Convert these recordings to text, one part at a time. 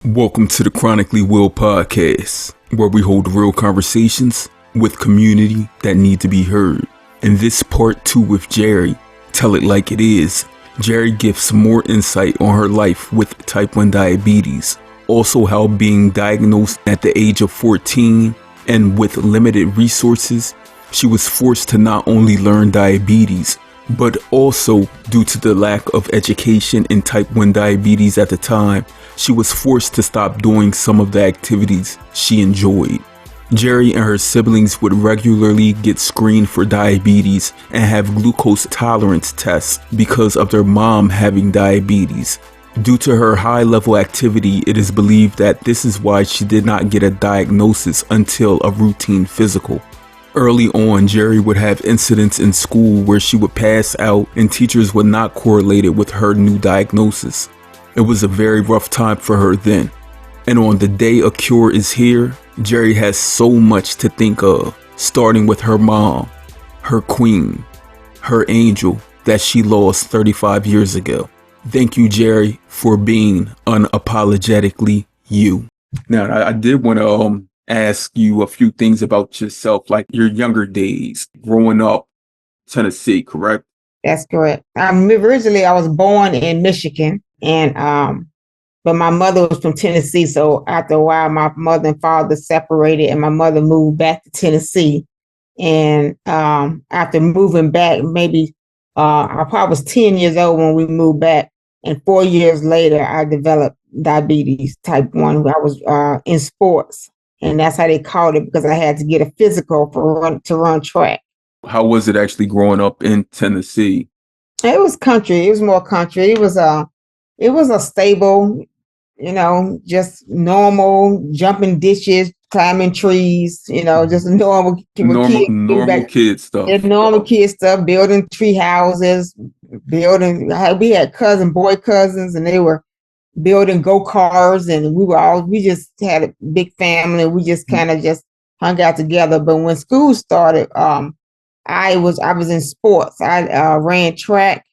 Welcome to the Chronically Will podcast, where we hold real conversations with community that need to be heard. In this part 2 with Jerri, Tell It Like It Is, Jerri gives more insight on her life with type 1 diabetes, also how being diagnosed at the age of 14 and with limited resources, she was forced to not only learn diabetes, but also due to the lack of education in type 1 diabetes at the time, she was forced to stop doing some of the activities she enjoyed. Jerri and her siblings would regularly get screened for diabetes and have glucose tolerance tests because of their mom having diabetes. Due to her high-level activity, it is believed that this is why she did not get a diagnosis until a routine physical. Early on, Jerri would have incidents in school where she would pass out and teachers would not correlate it with her new diagnosis. It was a very rough time for her then. And on the day a cure is here, Jerri has so much to think of, starting with her mom, her queen, her angel that she lost 35 years ago. Thank you, Jerri, for being unapologetically you. Now, I did want to ask you a few things about yourself, like your younger days, growing up in Tennessee, correct? That's correct. Originally, I was born in Michigan, and but my mother was from Tennessee. So after a while, my mother and father separated, and my mother moved back to Tennessee. And after moving back, maybe I probably was 10 years old when we moved back. And 4 years later, I developed diabetes type 1. I was in sports, and that's how they called it, because I had to get a physical to run track. How was it actually growing up in Tennessee? It was country. It was more country. It was a stable, just normal, jumping ditches, climbing trees, just normal kid stuff. Normal kid stuff, building tree houses, we had boy cousins, and they were building go-karts, and we just had a big family. We just kind of just hung out together. But when school started, I was in sports. I ran track,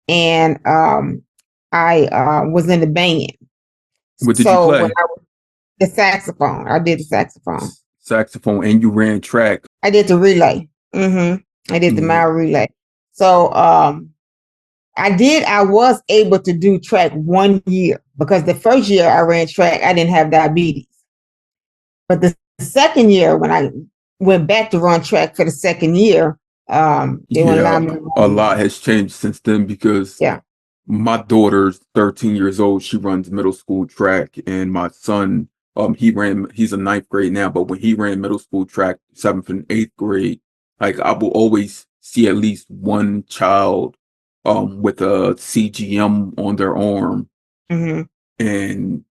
and I was in the band. What did you play? The saxophone. I did the saxophone. Saxophone, and you ran track. I did the relay. I did the mile relay. So I was able to do track 1 year, because the first year I ran track, I didn't have diabetes. But the second year, when I went back to run track for the second year, they wouldn't allow me to run. A lot has changed since then, because my daughter's 13 years old. She runs middle school track, and my son, he's in ninth grade now, but when he ran middle school track, 7th and 8th grade, like I will always see at least one child with a CGM on their arm. And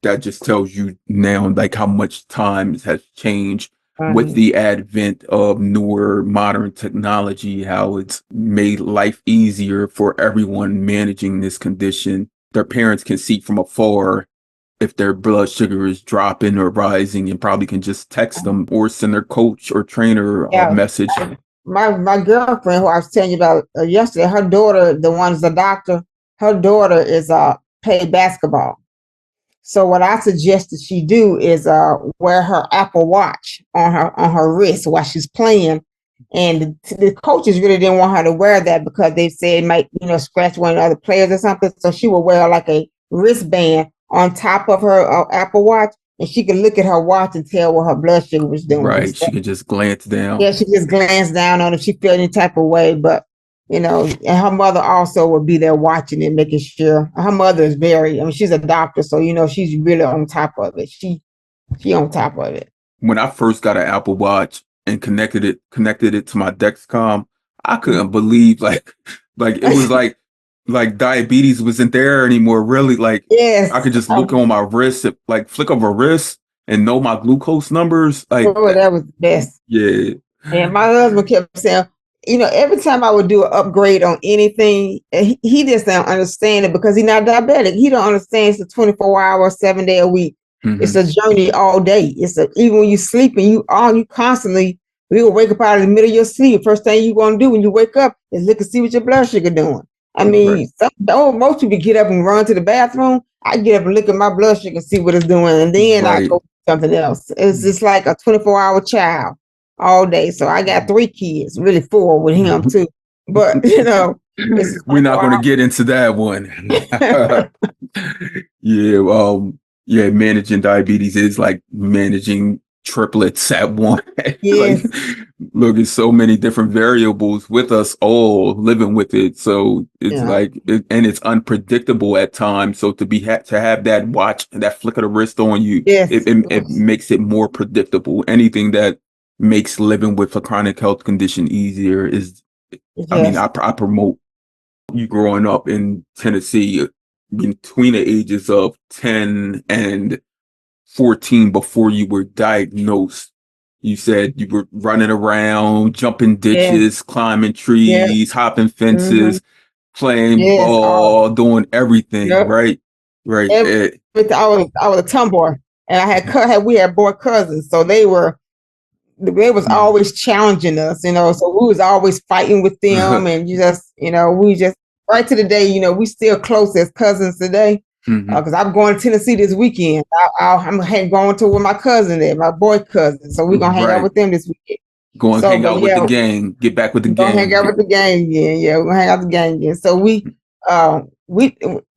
that just tells you now, like, how much time has changed with the advent of newer modern technology, how it's made life easier for everyone managing this condition. Their parents can see from afar if their blood sugar is dropping or rising, and probably can just text them or send their coach or trainer a message. My girlfriend, who I was telling you about yesterday, her daughter, the one's a doctor, her daughter is played basketball. So what I suggested she do is wear her Apple Watch on her wrist while she's playing. And the coaches really didn't want her to wear that, because they said it might, scratch one of the other players or something. So she would wear like a wristband on top of her Apple Watch, and she could look at her watch and tell what her blood sugar was doing. Right. She could just glance down. Yeah, she just glanced down on if she felt any type of way. But, and her mother also would be there watching it, making sure. Her mother is she's a doctor, so, she's really on top of it. She on top of it. When I first got an Apple Watch and connected it to my Dexcom, I couldn't believe like it was like diabetes wasn't there anymore. Really, yes. I could just look on my wrist, flick of a wrist, and know my glucose numbers. That was the best. Yeah. And my husband kept saying, every time I would do an upgrade on anything, he just don't understand it, because he's not diabetic. He don't understand it's a 24-hour, 7-day a week. It's a journey all day. Even when you sleeping, you constantly, you will wake up out of the middle of your sleep. First thing you want to do when you wake up is look and see what your blood sugar doing. I mean, most people get up and run to the bathroom. I get up and look at my blood sugar and see what it's doing, and then I go do something else. It's just like a 24-hour child all day. So I got 3 kids, really 4 with him too. But we're not going to get into that one. Yeah, managing diabetes is like managing triplets at once. Yes. Look, it's so many different variables with us all living with it. So it's and it's unpredictable at times. So to have that watch, that flick of the wrist on you, it makes it more predictable. Anything that makes living with a chronic health condition easier is, I mean, I promote you growing up in Tennessee between the ages of 10 and 14 before you were diagnosed. You said you were running around, jumping ditches, climbing trees, hopping fences, playing ball, doing everything, right? Right. I was a tomboy, and we had boy cousins, so they was always challenging us, so we was always fighting with them, and we just right to the day, we still close as cousins today. Because I'm going to Tennessee this weekend. I'm going to with my cousin there, my boy cousin. So we're going to hang out with them this weekend. Go and hang out with the gang. Get back with the gang. Hang out with the gang again. Yeah, we're going to hang out with the gang again. So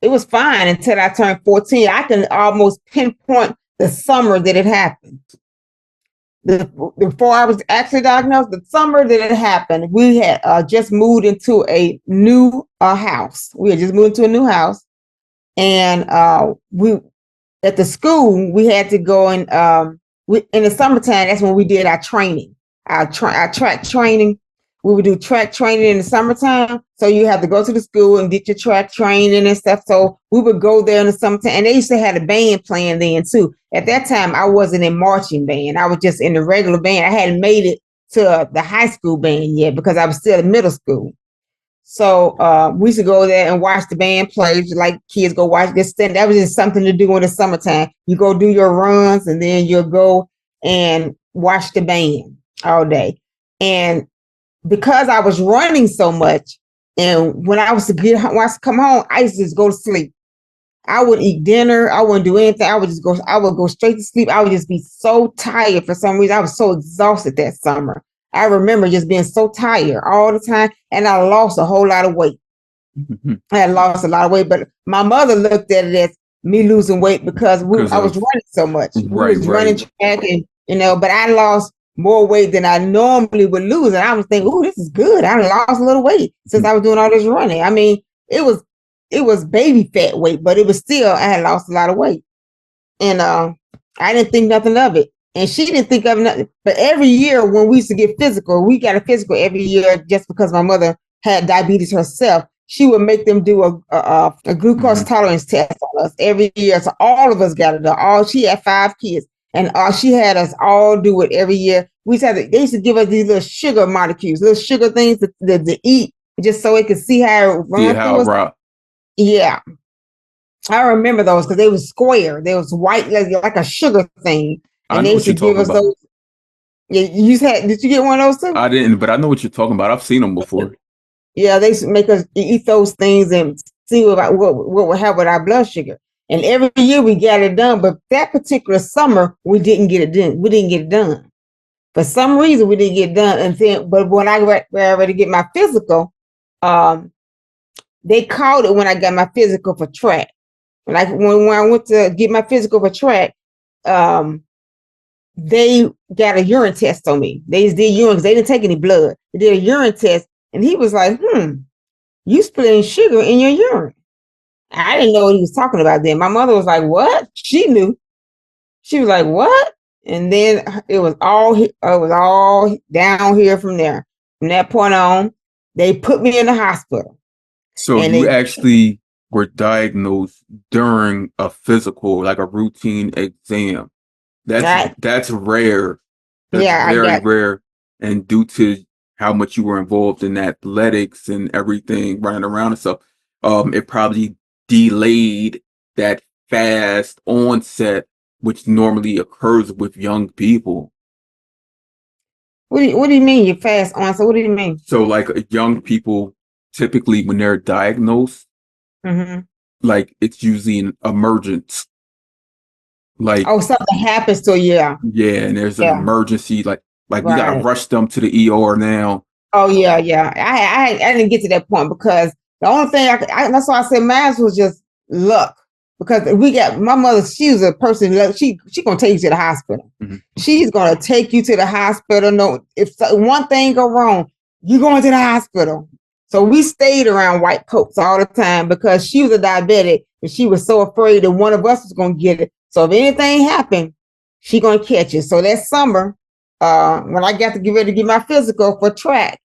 it was fine until I turned 14. I can almost pinpoint the summer that it happened. Before I was actually diagnosed, the summer that it happened, we had just moved into a new house. We had just moved into a new house. And we at the school, we had to go and in the summertime, that's when we did our training, our track training. We would do track training in the summertime. So you have to go to the school and get your track training and stuff. So we would go there in the summertime. And they used to have a band playing then too. At that time, I wasn't in marching band. I was just in the regular band. I hadn't made it to the high school band yet because I was still in middle school. So we used to go there and watch the band play, like kids go watch this. That was just something to do in the summertime. You go do your runs and then you'll go and watch the band all day. And because I was running so much, and when I was to come home, I used to just go to sleep. I would eat dinner. I wouldn't do anything. I would go straight to sleep. I would just be so tired for some reason. I was so exhausted that summer. I remember just being so tired all the time, and I lost a whole lot of weight. I had lost a lot of weight, but my mother looked at it as me losing weight because I was running so much. Running track, and but I lost more weight than I normally would lose, and I was thinking, "Oh, this is good. I lost a little weight since I was doing all this running." I mean, it was baby fat weight, but it was still I had lost a lot of weight, and I didn't think nothing of it. And she didn't think of nothing. But every year when we used to get physical, we got a physical every year just because my mother had diabetes herself. She would make them do a glucose tolerance test on us every year. So all of us got it done. She had 5 kids, and she had us all do it every year. They used to give us these little sugar molecules, little sugar things to eat, just so it could see how it runs. Yeah. I remember those because they were square. They was white, like a sugar thing. And they used to give us those. Did you get one of those too? I didn't, but I know what you're talking about. I've seen them before. Yeah, they used to make us eat those things and see what would happen with our blood sugar. And every year we got it done, but that particular summer we didn't get it done. We didn't get it done. For some reason we didn't get it done. But when I got ready to get my physical, they called it when I got my physical for track. Like when I went to get my physical for track, they got a urine test on me. They did urine because they didn't take any blood. They did a urine test, and he was like, you splitting sugar in your urine. I didn't know what he was talking about then. My mother was like, what? She knew. She was like, what? And then it was all down here from there. From that point on, they put me in the hospital. So you actually were diagnosed during a physical, like a routine exam. That's rare. That's very rare. And due to how much you were involved in athletics and everything, running around and stuff, it probably delayed that fast onset, which normally occurs with young people. What do you mean you fast onset? What do you mean? So like young people typically when they're diagnosed, Mm-hmm. like it's usually an emergence. Like, Oh, something happens to you. Yeah. yeah, and there's an Yeah. emergency. Like we gotta Right. rush them to the ER now. Oh yeah, yeah. I didn't get to that point because the only thing that's why I said mine was just luck because we got my mother. She was a person. She gonna take you to the hospital. Mm-hmm. She's gonna take you to the hospital. No, if one thing go wrong, you going to the hospital. So we stayed around white coats all the time because she was a diabetic and she was so afraid that one of us was gonna get it. So if anything happened, she gonna catch it. So that summer, when I got to get ready to get my physical for track,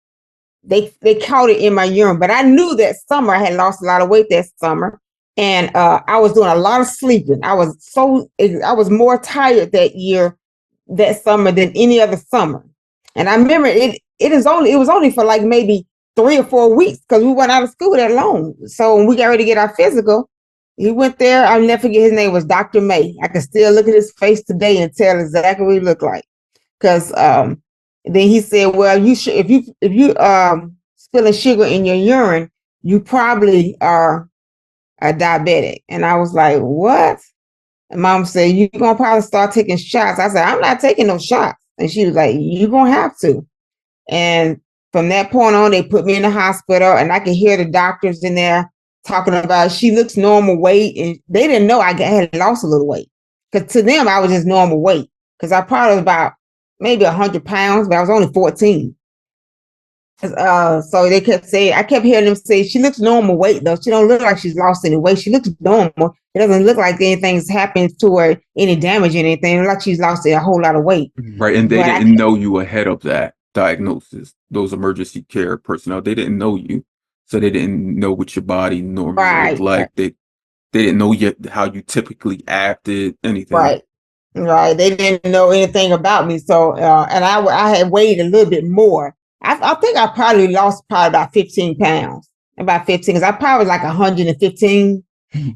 they caught it in my urine. But I knew that summer I had lost a lot of weight that summer, and I was doing a lot of sleeping. I was more tired that summer than any other summer. And I remember it was only for like maybe 3 or 4 weeks because we went out of school that long. So when we got ready to get our physical, he went there. I'll never forget, his name was Dr. May. I can still look at his face today and tell exactly what he looked like. Because then he said, well, you should, if you spilling sugar in your urine, you probably are a diabetic. And I was like, what? And mom said, you're gonna probably start taking shots. I said, I'm not taking no shots. And she was like, you're gonna have to. And from that point on, they put me in the hospital, and I could hear the doctors in there talking about she looks normal weight, and they didn't know I had lost a little weight because to them I was just normal weight because I probably was about maybe 100 pounds, but I was only 14. So they kept saying, I kept hearing them say, she looks normal weight though. She don't look like she's lost any weight. She looks normal. It doesn't look like anything's happened to her, any damage or anything. Like she's lost a whole lot of weight. Right, and they didn't know you ahead of that diagnosis. Those emergency care personnel, they didn't know you, so they didn't know what your body normally looked like. They didn't know yet how you typically acted, anything. Right. They didn't know anything about me. So, and I had weighed a little bit more. I think I probably lost about 15 pounds, because I probably was like 115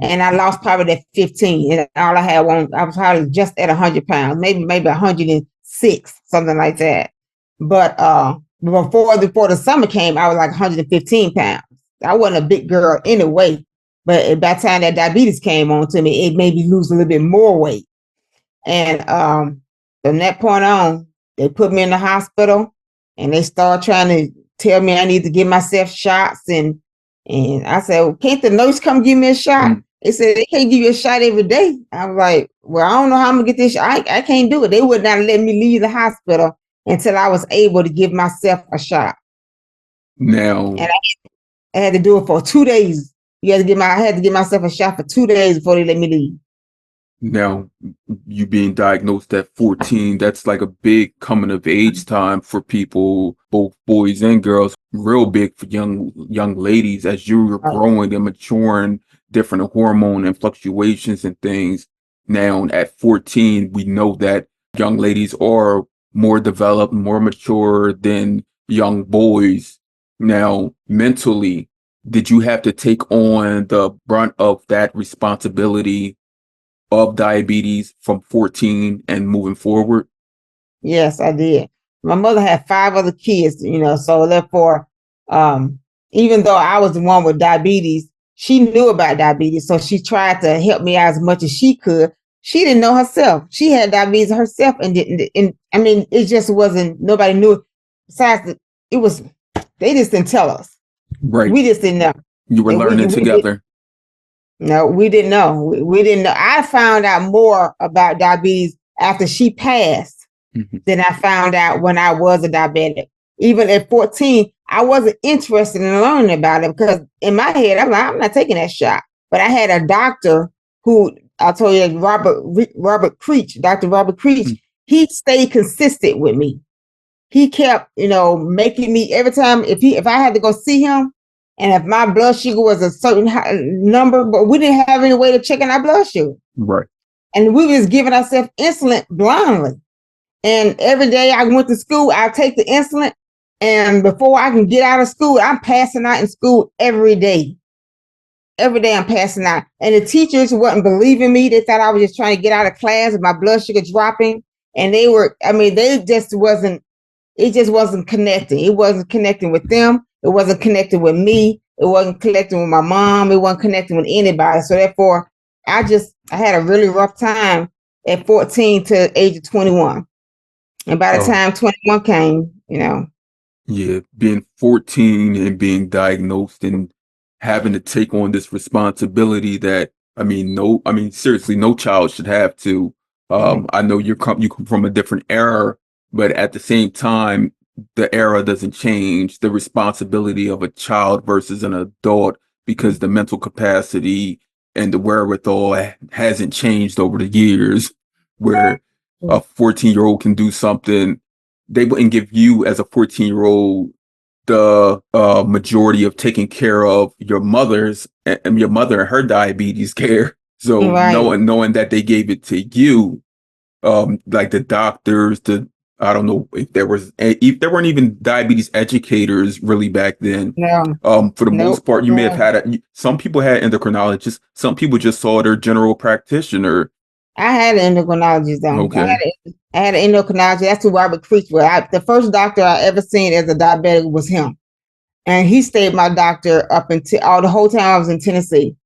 and I lost probably that 15. And all I was probably just at 100 pounds, maybe 106, something like that. But before the summer came, I was like 115 pounds. I wasn't a big girl anyway. But by the time that diabetes came on to me, it made me lose a little bit more weight. And from that point on, they put me in the hospital and they started trying to tell me I need to give myself shots. And I said, well, can't the nurse come give me a shot? Mm-hmm. They said they can't give you a shot every day. I was like, well, I don't know how I'm gonna get this shot. I can't do it. They would not let me leave the hospital until I was able to give myself a shot. Now, and I had to do it for 2 days. I had to give myself a shot for 2 days before they let me leave. Now, you being diagnosed at 14, that's like a big coming of age time for people, both boys and girls, real big for young ladies as you're growing and maturing, different hormone and fluctuations and things. Now, at 14, we know that young ladies are more developed, more mature than young boys. Now, mentally, did you have to take on the brunt of that responsibility of diabetes from 14 and moving forward? Yes, I did. My mother had 5 other kids, so therefore, even though I was the one with diabetes, she knew about diabetes. So she tried to help me out as much as she could. She didn't know herself. She had diabetes herself it just wasn't, nobody knew. Besides, they just didn't tell us. Right. We just didn't know. You were learning together. No, we didn't know. We didn't know. I found out more about diabetes after she passed than I found out when I was a diabetic. Even at 14, I wasn't interested in learning about it because in my head, I'm like, I'm not taking that shot. But I had a doctor who, I told you, Robert Creech, Dr. Robert Creech, he stayed consistent with me. He kept, making me every time, if I had to go see him, and if my blood sugar was a certain number, but we didn't have any way to check our blood sugar. Right. And we was giving ourselves insulin blindly. And every day I went to school, I take the insulin. And before I can get out of school, I'm passing out in school every day. Every day I'm passing out. And the teachers wasn't believing me. They thought I was just trying to get out of class with my blood sugar dropping. And it just wasn't connecting. It wasn't connecting with them. It wasn't connected with me. It wasn't connected with my mom. It wasn't connected with anybody. So therefore, I had a really rough time at 14 to the age of 21. And by the time 21 came, Yeah, being 14 and being diagnosed and having to take on this responsibility that, seriously, no child should have to. I know you come from a different era, but at the same time, the era doesn't change the responsibility of a child versus an adult because the mental capacity and the wherewithal hasn't changed over the years, where a 14-year-old can do something they wouldn't give you as a 14-year-old the majority of taking care of your mother's and your mother and her diabetes care. So knowing that they gave it to you, like the doctors, I don't know if there weren't even diabetes educators really back then. No. For the most part, you may have had some people had endocrinologists, some people just saw their general practitioner. I had an endocrinologist though. Okay. I had an endocrinologist. That's who Robert Creech was. The first doctor I ever seen as a diabetic was him. And he stayed my doctor up until the whole time I was in Tennessee.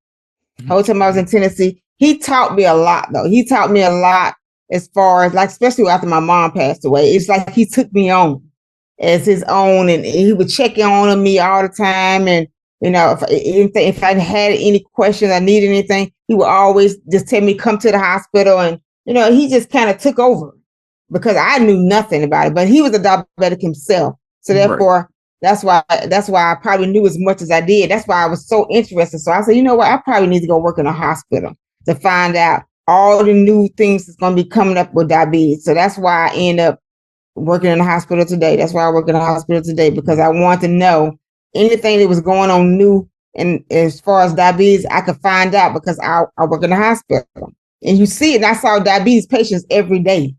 He taught me a lot though. He taught me a lot as far as especially after my mom passed away. It's like he took me on as his own and he would check in on me all the time. And if I had any questions, I needed anything, he would always just tell me, come to the hospital. And, he just kind of took over because I knew nothing about it, but he was a diabetic himself. So therefore, that's why I probably knew as much as I did. That's why I was so interested. So I said, you know what? I probably need to go work in a hospital to find out all the new things that's going to be coming up with diabetes. So that's why I end up working in the hospital today. That's why I work in the hospital today, because I want to know anything that was going on new. And as far as diabetes, I could find out because I work in the hospital. And you see it. And I saw diabetes patients every day.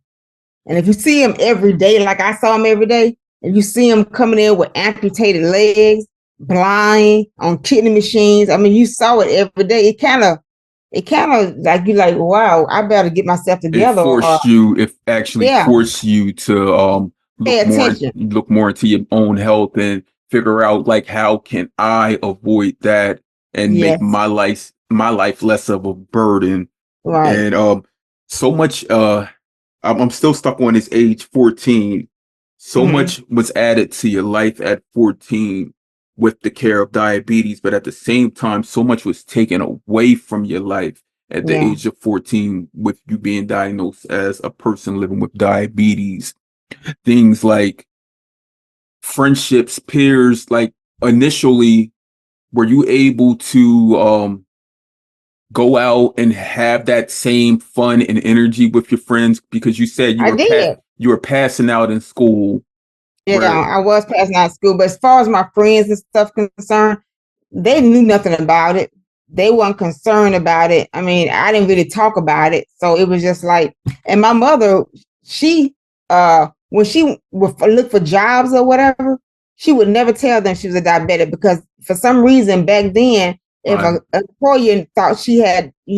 And if you see them every day, like I saw them every day, and you see them coming in with amputated legs, blind, on kidney machines, you saw it every day. It kind of like you're like, wow, I better get myself together. It forced you to look more into your own health and figure out how can I avoid that and make my life less of a burden. Right. And so much I'm still stuck on this age 14. So much was added to your life at 14 with the care of diabetes, but at the same time, so much was taken away from your life at the age of 14 with you being diagnosed as a person living with diabetes. Things like friendships, peers, initially, were you able to go out and have that same fun and energy with your friends? Because you said you were passing out in school. Yeah, I was passing out of school, but as far as my friends and stuff concerned, they knew nothing about it. They weren't concerned about it. I didn't really talk about it. So it was just and my mother, she, when she would look for jobs or whatever, she would never tell them she was a diabetic because for some reason back then, if an employer thought you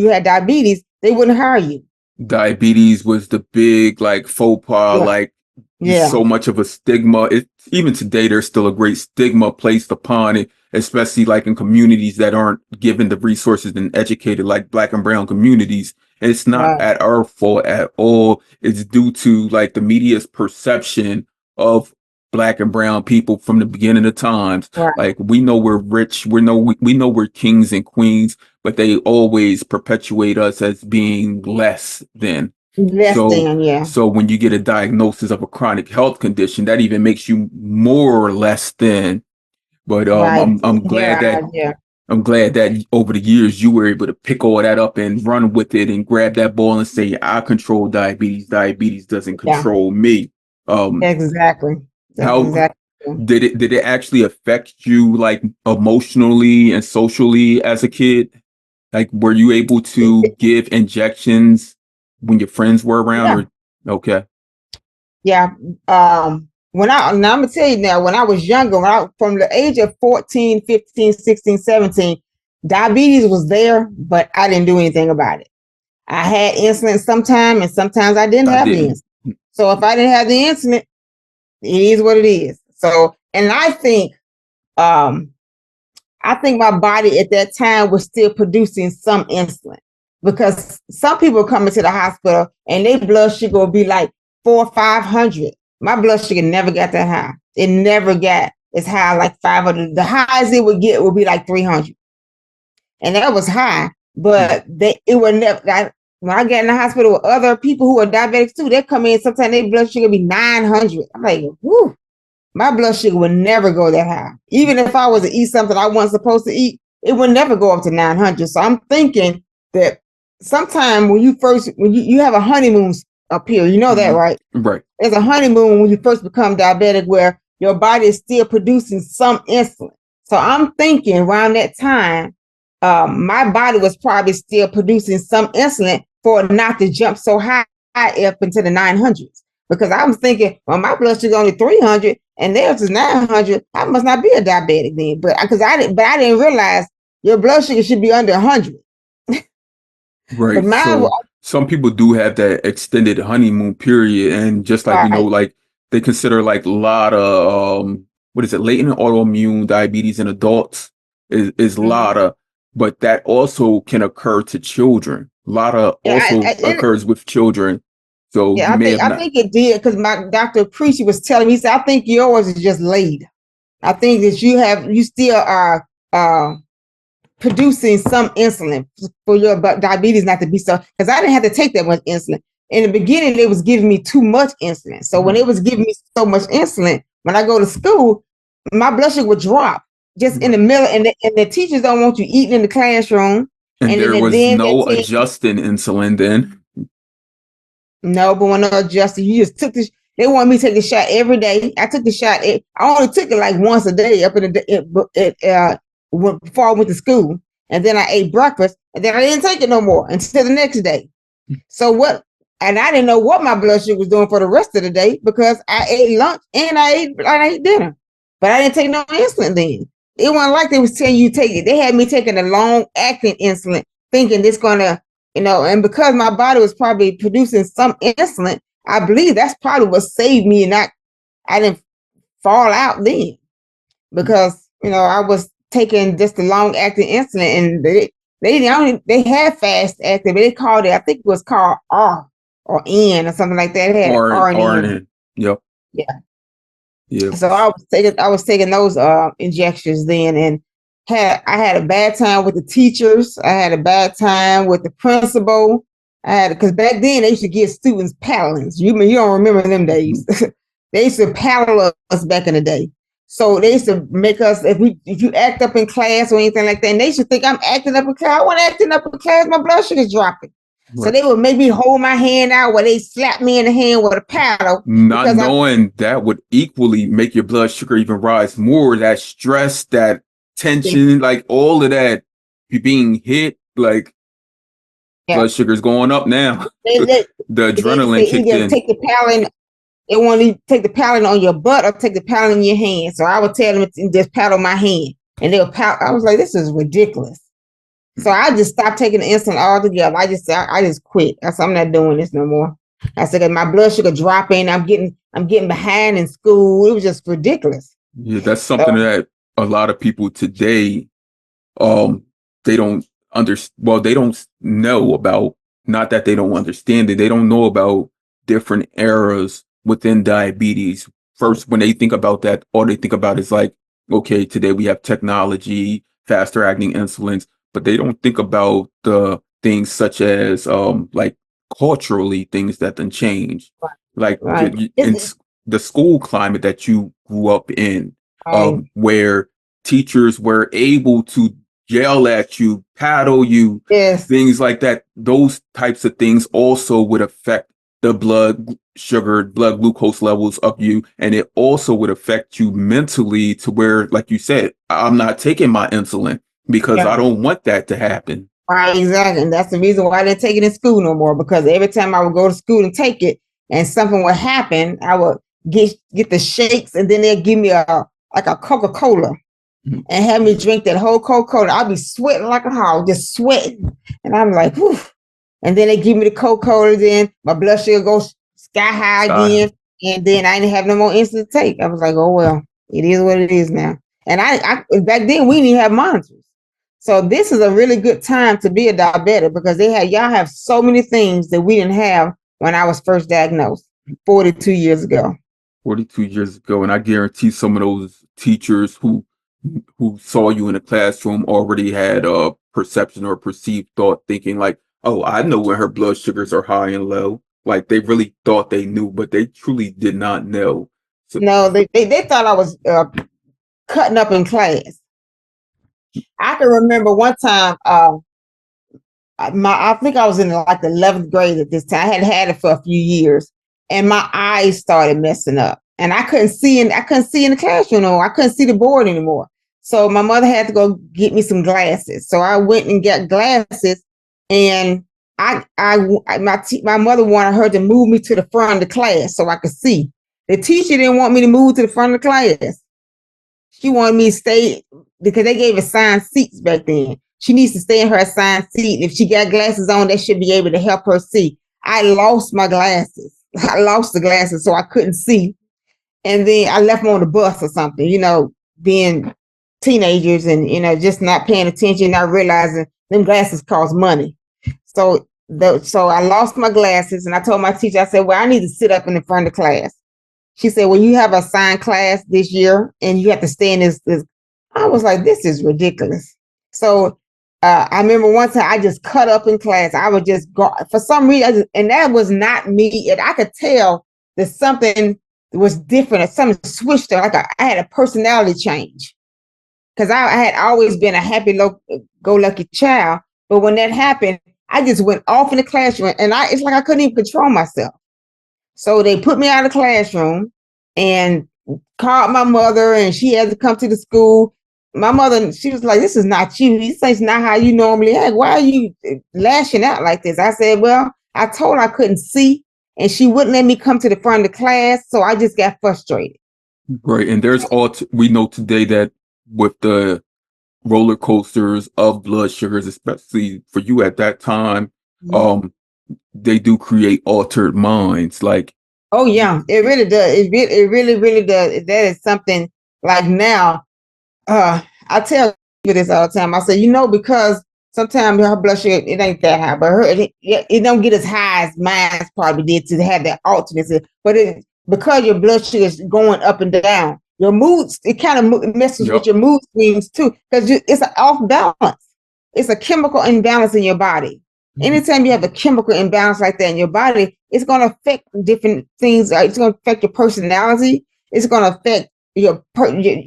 had diabetes, they wouldn't hire you. Diabetes was the big faux pas, so much of a stigma. Even today, there's still a great stigma placed upon it, especially in communities that aren't given the resources and educated like Black and brown communities. And it's not at our fault at all. It's due to the media's perception of Black and brown people from the beginning of times. We know we're rich. We know we're kings and queens, but they always perpetuate us as being less than. So when you get a diagnosis of a chronic health condition, that even makes you more or less than. But I'm glad that over the years you were able to pick all that up and run with it and grab that ball and say, I control diabetes. Diabetes doesn't control me. Exactly. Did it actually affect you emotionally and socially as a kid? Were you able to give injections when your friends were around? Okay. Yeah. I'm gonna tell you now, when I was younger, from the age of 14, 15, 16, 17, diabetes was there, but I didn't do anything about it. I had insulin sometimes, and sometimes I didn't have the insulin. So if I didn't have the insulin, it is what it is. So, and I think I think my body at that time was still producing some insulin, because some people come into the hospital and their blood sugar will be like 400 or 500. My blood sugar never got that high. It never got as high like 500. The highest it would get would be like 300, and that was high. But it would never. When I get in the hospital with other people who are diabetics too, they come in, sometimes their blood sugar be 900. I'm like, whoo. My blood sugar would never go that high. Even if I was to eat something I wasn't supposed to eat, it would never go up to 900. So I'm thinking that sometime when you have a honeymoon up here, you know that, right? Right. There's a honeymoon when you first become diabetic where your body is still producing some insulin. So I'm thinking around that time, my body was probably still producing some insulin for it not to jump so high up into the 900s. Because I was thinking, well, my blood sugar is only 300 and theirs is 900. I must not be a diabetic then. But I didn't realize your blood sugar should be under 100. Right. So some people do have that extended honeymoon period, and just like like they consider like a lot of latent autoimmune diabetes in adults is LADA, but that also can occur to children. LADA also occurs with children. So yeah, I think it did, because my Dr. Creasy was telling me, he said, I think yours is just late. I think that you still are producing some insulin for your diabetes not to be so, because I didn't have to take that much insulin. In the beginning, they was giving me too much insulin. So when they was giving me so much insulin, when I go to school, my blood sugar would drop just in the middle, and the teachers don't want you eating in the classroom. And there was no adjusting insulin then. No, but when I adjusted, you just took this. They wanted me to take the shot every day. I took the shot. I only took it like once a day up in the before I went to school, and then I ate breakfast, and then I didn't take it no more until the next day. So what? And I didn't know what my blood sugar was doing for the rest of the day, because I ate lunch and I ate dinner, but I didn't take no insulin then. It wasn't like they was telling you take it. They had me taking a long acting insulin, thinking it's gonna. And because my body was probably producing some insulin, I believe that's probably what saved me, and I didn't fall out then, because I was taking just the long acting insulin, and they had fast acting, but they called it, I think it was called R or N or something like that. It had R and N. Yep. Yeah. So I was taking those injections then, and I had a bad time with the teachers. I had a bad time with the principal. Because back then they used to give students paddlings. You don't remember them days? They used to paddle us back in the day. So they used to make us, if you act up in class or anything like that, and they used to think I'm acting up in class. I wasn't acting up in class. My blood sugar's dropping. Right. So they would make me hold my hand out while they slap me in the hand with a paddle. Not knowing that would equally make your blood sugar even rise more. That stress, that tension, like all of that, you being hit, like blood sugar's going up now. The adrenaline kicked in. Take the paddling. They want to take the paddling on your butt or take the paddling in your hand. So I would tell them to just paddle my hand, and they'll paddle. I was like, this is ridiculous. So I just stopped taking the insulin altogether. I just quit. I said, I'm not doing this no more. I said, my blood sugar dropping. I'm getting behind in school. It was just ridiculous. Yeah, that's something that a lot of people today, they don't understand. Well, they don't know about. Not that they don't understand it. They don't know about different eras within diabetes. First, when they think about that, all they think about is like, okay, today we have technology, faster acting insulins, but they don't think about the things such as like culturally things that then change, like in the school climate that you grew up in, where teachers were able to yell at you, paddle you, things like that. Those types of things also would affect the blood sugar, blood glucose levels of you. And it also would affect you mentally to where, like you said, I'm not taking my insulin because I don't want that to happen. Right, exactly. And that's the reason why I didn't take it in school no more, because every time I would go to school and take it and something would happen, I would get the shakes, and then they'd give me a Coca-Cola and have me drink that whole Coca-Cola. I'd be sweating like a hog, just sweating. And I'm like, whew. And then they give me the Coca-Cola, then my blood sugar goes sky high again. And then I didn't have no more insulin to take. I was like, oh, well, it is what it is now. And I back then we didn't even have monitors. So this is a really good time to be a diabetic because y'all have so many things that we didn't have when I was first diagnosed 42 years ago. 42 years ago, and I guarantee some of those teachers who saw you in the classroom already had a perception or perceived thought, thinking like, "Oh, I know when her blood sugars are high and low." Like they really thought they knew, but they truly did not know. So, No, they thought I was cutting up in class. I can remember one time. I think I was in like the 11th grade at this time. I had had it for a few years, and my eyes started messing up, and I couldn't see in the classroom anymore. I couldn't see the board anymore. So my mother had to go get me some glasses. So I went and got glasses, and my mother wanted her to move me to the front of the class so I could see. The teacher didn't want me to move to the front of the class. She wanted me to stay because they gave assigned seats back then. She needs to stay in her assigned seat. If she got glasses on, they should be able to help her see. I lost my glasses. I lost the glasses, so I couldn't see. And then I left them on the bus or something, being teenagers and, just not paying attention, not realizing them glasses cost money. So I lost my glasses and I told my teacher, I said, well, I need to sit up in the front of the class. She said, well, you have a assigned class this year and you have to stay in this. I was like, this is ridiculous. So I remember one time I just cut up in class. I would just go for some reason, and that was not me. And I could tell that something was different, or something switched. Like I had a personality change because I had always been a happy-go-lucky child. But when that happened, I just went off in the classroom, and it's like I couldn't even control myself. So they put me out of the classroom and called my mother, and she had to come to the school. My mother, she was like, this is not you. This is not how you normally act. Why are you lashing out like this? I said, well, I told her I couldn't see, and she wouldn't let me come to the front of the class, so I just got frustrated. right, and there's we know today that with the roller coasters of blood sugars, especially for you at that time, they do create altered minds. Like, oh yeah, it really does. It really, really does. That is something like now. I tell people this all the time. I say, because sometimes her blood sugar, it ain't that high, but it don't get as high as mine probably did to have that alternates. But because your blood sugar is going up and down, your moods, it kind of messes with your mood swings too, because it's an off balance. It's a chemical imbalance in your body. Anytime you have a chemical imbalance like that in your body, it's going to affect different things. It's going to affect your personality. It's going to affect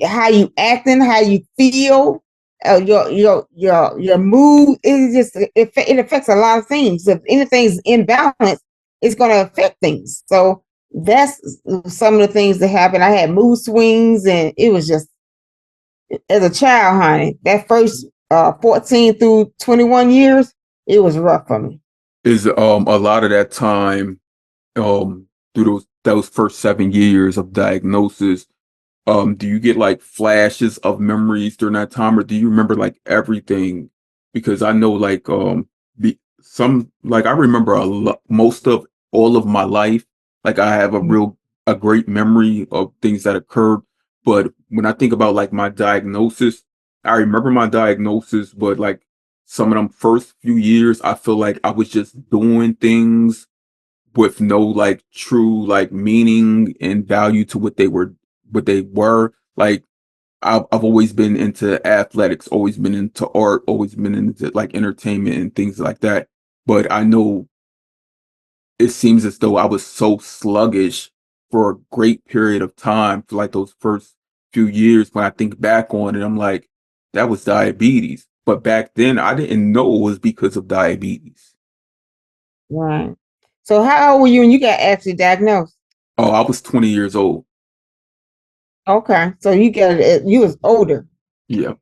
how you acting, how you feel, your mood. It affects a lot of things. If anything's imbalanced, it's going to affect things. So that's some of the things that happen. I had mood swings, and it was just, as a child, honey, that first 14 through 21 years, it was rough for me. Is a lot of that time through those first 7 years of diagnosis, do you get like flashes of memories during that time, or do you remember like everything? Because I know like I remember most of all of my life. Like I have a great memory of things that occurred, but when I think about like my diagnosis, I remember my diagnosis, but like some of them first few years, I feel like I was just doing things with no like true like meaning and value to what they were. Like I've always been into athletics, always been into art, always been into like entertainment and things like that. But I know it seems as though I was so sluggish for a great period of time for like those first few years. When I think back on it, I'm like, that was diabetes. But back then I didn't know it was because of diabetes. Right. So how old were you when you got actually diagnosed? Oh, I was 20 years old. Okay. So you was older. Yeah.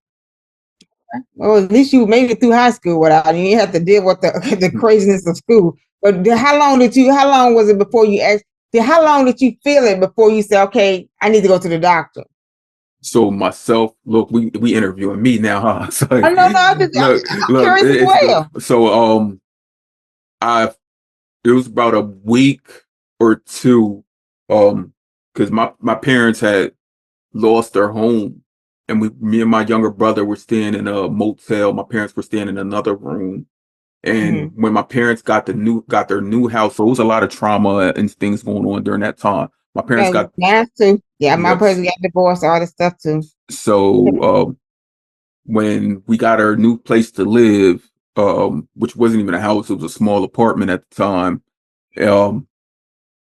Well, at least you made it through high school without you didn't have to deal with the craziness of school. But how long was it before you how long did you feel it before you said, okay, I need to go to the doctor? So myself, look, we interviewing me now, huh? So, No, I'm curious as well. So it was about a week or two, because my parents had lost their home, and me and my younger brother were staying in a motel. My parents were staying in another room. And Mm-hmm. when my parents got their new house, so it was a lot of trauma and things going on during that time. My parents Yeah, got mine too. Yeah, my yes. brother got divorced, all this stuff too. So when we got our new place to live, which wasn't even a house, it was a small apartment at the time. Um,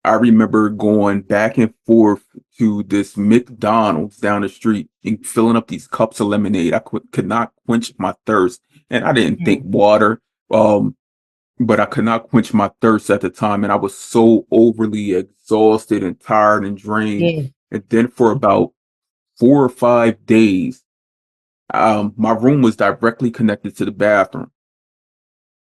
I remember going back and forth to this McDonald's down the street and filling up these cups of lemonade. I could not quench my thirst, and I didn't think Mhm. water. But I could not quench my thirst at the time, and I was so overly exhausted and tired and drained. Yeah. And then for about 4 or 5 days, my room was directly connected to the bathroom.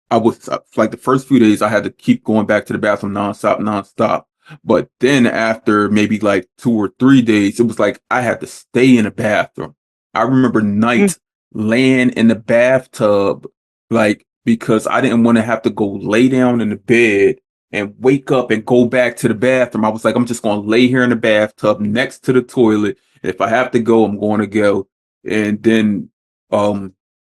I was like the first few days I had to keep going back to the bathroom nonstop. But then after maybe like 2 or 3 days, it was like I had to stay in the bathroom. I remember Mm. nights laying in the bathtub, like because I didn't want to have to go lay down in the bed and wake up and go back to the bathroom. I was like, I'm just going to lay here in the bathtub next to the toilet. If I have to go, I'm going to go. And then,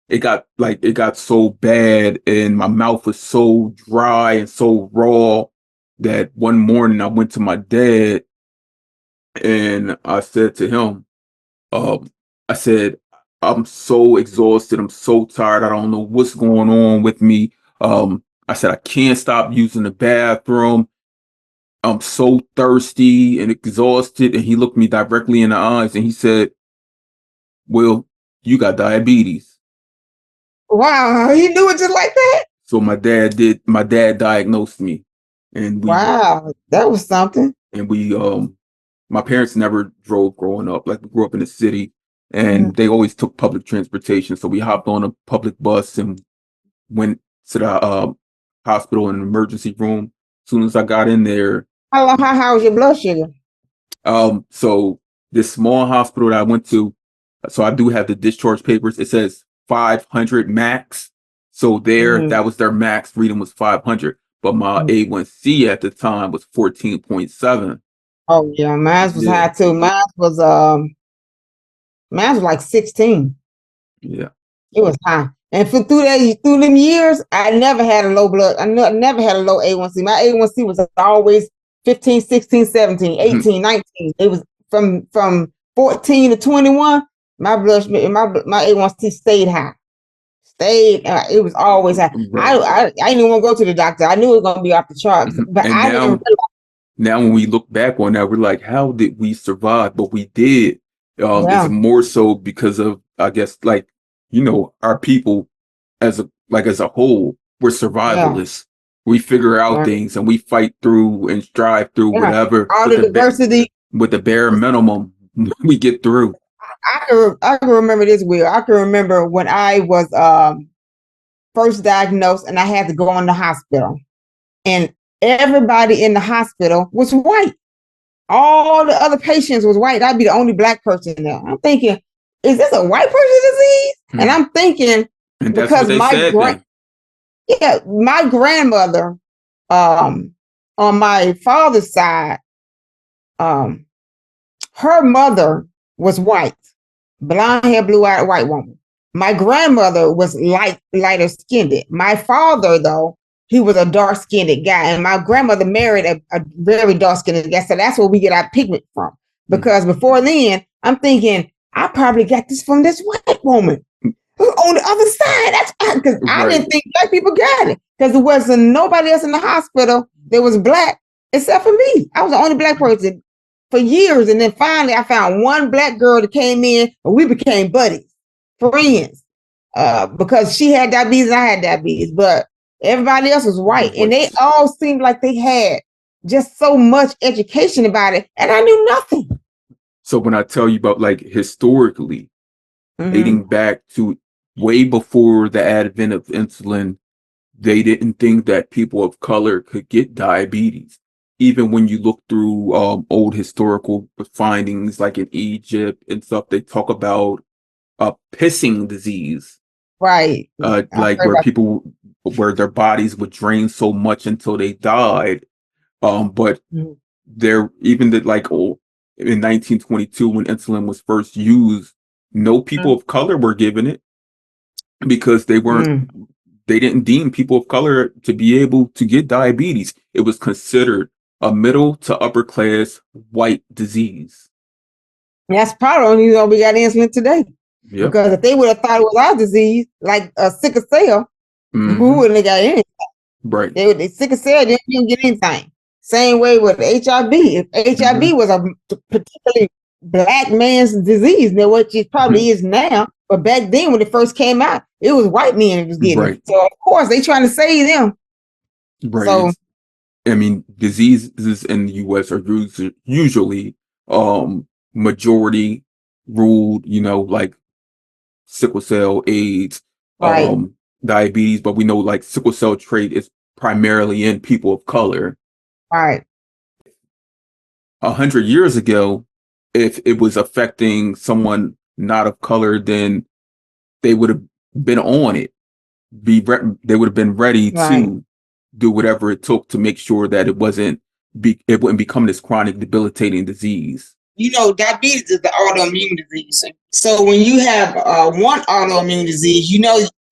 it got so bad and my mouth was so dry and so raw that one morning I went to my dad and I said to him, um, I said, I'm so exhausted, I'm so tired, I don't know what's going on with me. I said I can't stop using the bathroom. I'm so thirsty and exhausted. And he looked me directly in the eyes and he said, well, you got diabetes. Wow, he knew it just like that. So my dad diagnosed me, and Wow, that was something. we my parents never drove growing up. Like we grew up in the city Mhm. and they always took public transportation. So we hopped on a public bus and went to the hospital in an emergency room. As soon as I got in there, How high was your blood sugar? so this small hospital that I went to, so I do have the discharge papers. It says 500 max. So Mm-hmm. that was their max reading was 500. But my Mm-hmm. A1C at the time was 14.7. Oh yeah, mine was Yeah. high too. Mine was like 16. Yeah. It was high. And through them years, I never had a low blood. Never had a low A1C. My A1C was always 15, 16, 17, Mhm. 18, 19. It was from 14 to 21. My A1C stayed high. It was always high. Right. I didn't even want to go to the doctor. I knew it was going to be off the charts, Mhm. but And I didn't now when we look back on that, we're like, how did we survive? But we did. It's realize. more so because of, I guess, like, our people as a whole, we're Yeah, survivalists. We figure out yeah, things and we fight through and strive through yeah. whatever All with the diversity. the bare minimum we get through. I can remember this, Will. I can remember when I was first diagnosed and I had to go in the hospital. And everybody in the hospital was white. All the other patients was white. I'd be the only black person there. I'm thinking, is this a white person disease? And Hmm. I'm thinking, And that's what because they said then. my grandmother, on my father's side, um, her mother was white, blonde hair, blue eyed white woman. My grandmother was lighter skinned. My father, though, he was a dark skinned guy, and my grandmother married a very dark skinned guy. So that's where we get our pigment from. Because before then, I'm thinking I probably got this from this white woman on the other side. That's because I Right. didn't think black people got it because there wasn't nobody else in the hospital that was black except for me. I was the only black person for years, and then finally I found one black girl that came in, and we became buddies, friends, because she had diabetes and I had diabetes, but everybody else was white, and they White. all seemed like they had just so much education about it, and I knew nothing. So when I tell you about like historically, dating Mm-hmm. back to way before the advent of insulin, they didn't think that people of color could get diabetes. Even when you look through old historical findings, like in Egypt and stuff, they talk about pissing disease, Right. I like heard about where their bodies would drain so much until they died. But Mhm. there, even that, like, in 1922 when insulin was first used, no people of color were given it because they didn't deem people of color to be able to get diabetes. It was considered a middle to upper class white disease. That's probably the reason we got insulin today. Yep. Because if they would have thought it was our disease, like a sickle cell, we wouldn't have got anything. Right. They sickle cell, they didn't get anything. Same way with HIV. If HIV was a particularly black man's disease, now what it probably is now, but back then when it first came out, it was white men that was getting it. So of course they trying to save them. Right. So I mean, diseases in the U.S. are usually majority ruled, like sickle cell, AIDS, diabetes, but we know like sickle cell trait is primarily in people of color. Right. 100 years ago, if it was affecting someone not of color, then they would have been on it. They would have been ready to do whatever it took to make sure that it wouldn't become this chronic, debilitating disease. Diabetes is the autoimmune disease. So when you have one autoimmune disease,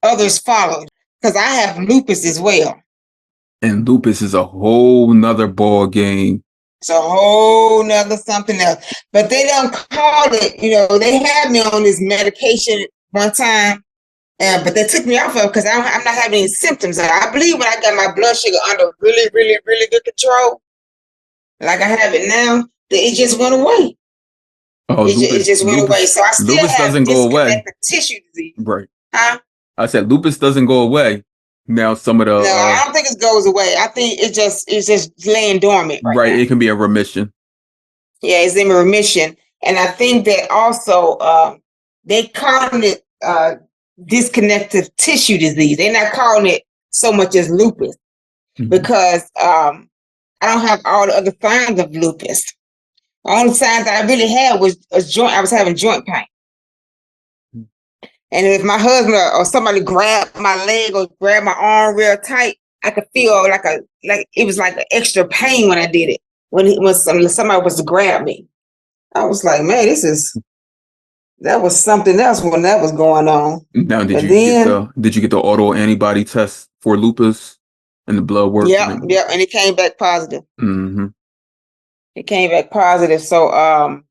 others follow. Because I have lupus as well. And lupus is a whole nother ball game. It's a whole nother something else. But they don't call it, they had me on this medication one time, but they took me off of it because I'm not having any symptoms. I believe when I got my blood sugar under really, really, really good control, like I have it now, it just went away. Oh, it just went away. So I still have disconnected tissue disease. Right. Huh? I said lupus doesn't go away. Now some of the no, I don't think it goes away. I think it's just laying dormant. Right. It can be a remission. Yeah, it's in remission, and I think that also they calling it disconnective tissue disease. They're not calling it so much as lupus because I don't have all the other signs of lupus. The only signs that I really had was I was having joint pain. And if my husband or somebody grabbed my leg or grabbed my arm real tight, I could feel like it was like an extra pain when I did it. When somebody was to grab me, I was like, man, that was something else when that was going on. Now, did you get the auto antibody test for lupus and the blood work? Yeah, and it came back positive. Mm-hmm. It came back positive. So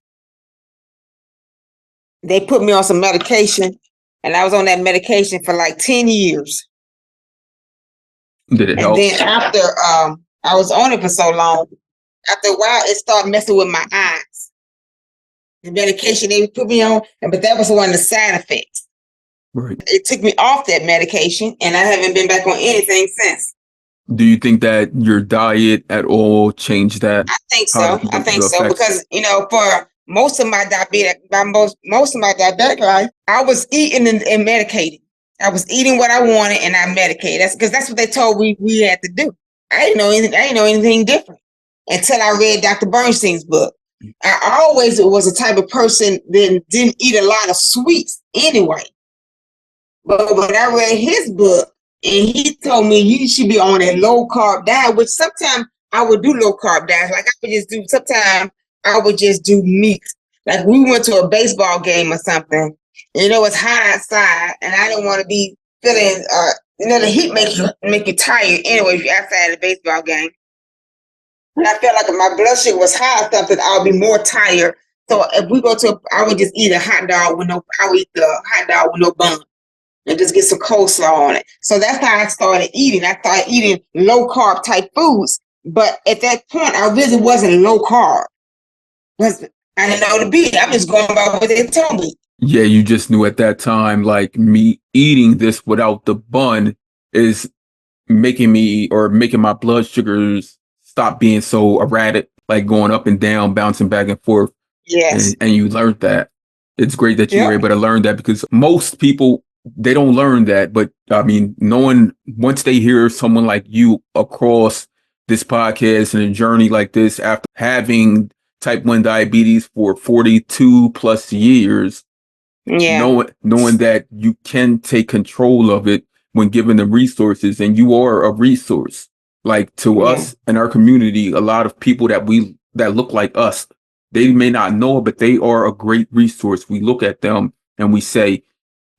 they put me on some medication. And I was on that medication for like 10 years. Did it help? And then after I was on it for so long, after a while, it started messing with my eyes. The medication they put me on, but that was one of the side effects. Right. It took me off that medication, and I haven't been back on anything since. Do you think that your diet at all changed that? I think so. Because, for most of my diabetic life, I was eating and medicating. I was eating what I wanted and I medicated. That's what they told we had to do. I didn't know anything different until I read Dr. Bernstein's book. I always was a type of person that didn't eat a lot of sweets anyway. But when I read his book and he told me you should be on a low carb diet, which sometimes I would do low carb diets. Like sometimes I would just do meat. Like we went to a baseball game or something. It's hot outside, and I didn't want to be feeling. The heat make you tired anyway if you're outside the baseball game. And I felt like if my blood sugar was high or something, I would be more tired. So if we go I would just eat a hot dog I would eat the hot dog with no bun and just get some coleslaw on it. So that's how I started eating. I started eating low carb type foods. But at that point, I really wasn't low carb. I didn't know to be. I'm just going by what they told me. Yeah, you just knew at that time, like me eating this without the bun is making my blood sugars stop being so erratic, like going up and down, bouncing back and forth. Yes. And you learned that. It's great that you were able to learn that because most people, they don't learn that. But I mean, once they hear someone like you across this podcast and a journey like this after having type 1 diabetes for 42 plus years, knowing that you can take control of it when given the resources, and you are a resource. Like to us in our community, a lot of people that look like us, they may not know it, but they are a great resource. We look at them and we say,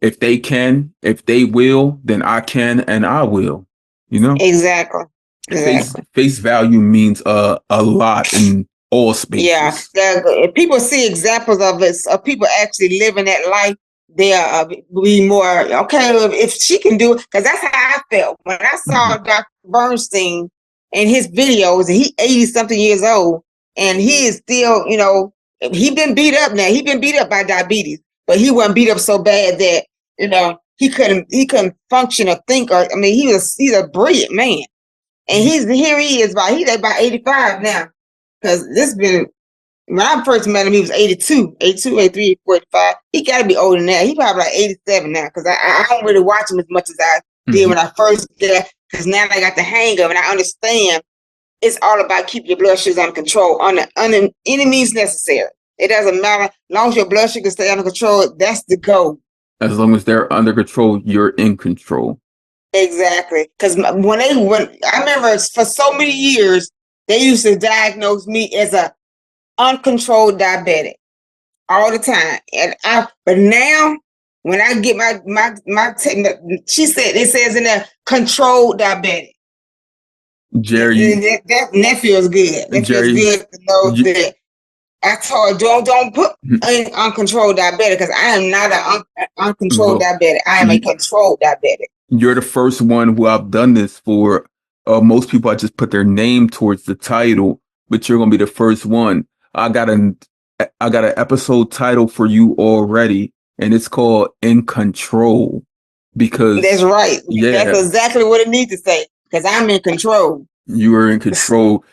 if they can, if they will, then I can and I will. Exactly. Face value means a lot in all spaces. Yeah, if people see examples of it, of people actually living that life, they'll be more okay if she can do it. Because that's how I felt when I saw Dr. Bernstein in his videos, and he 80-something years old, and he is still, he been beat up now. He been beat up by diabetes, but he wasn't beat up so bad that he couldn't function or think. He's a brilliant man, and he's about 85 now. Because when I first met him, he was 82, 83, 45. He got to be older than that. He probably like 87 now, because I don't really watch him as much as I did when I first did, because now I got the hang of it, and I understand it's all about keeping your blood sugars under control under any means necessary. It doesn't matter. As long as your blood sugar stay under control, that's the goal. As long as they're under control, you're in control. Exactly. Because when I remember for so many years, they used to diagnose me as a uncontrolled diabetic all the time. But now when I get she said, it says in there, controlled diabetic. Jerri, that feels good. That Jerri, feels good to know that. I told don't put uncontrolled diabetic, because I am not an uncontrolled diabetic. I am a controlled diabetic. You're the first one who I've done this for. Most people, I just put their name towards the title, but you're gonna be the first one. I got an episode title for you already, and it's called "In Control," because that's right. Yeah, that's exactly what it needs to say. Because I'm in control. You are in control.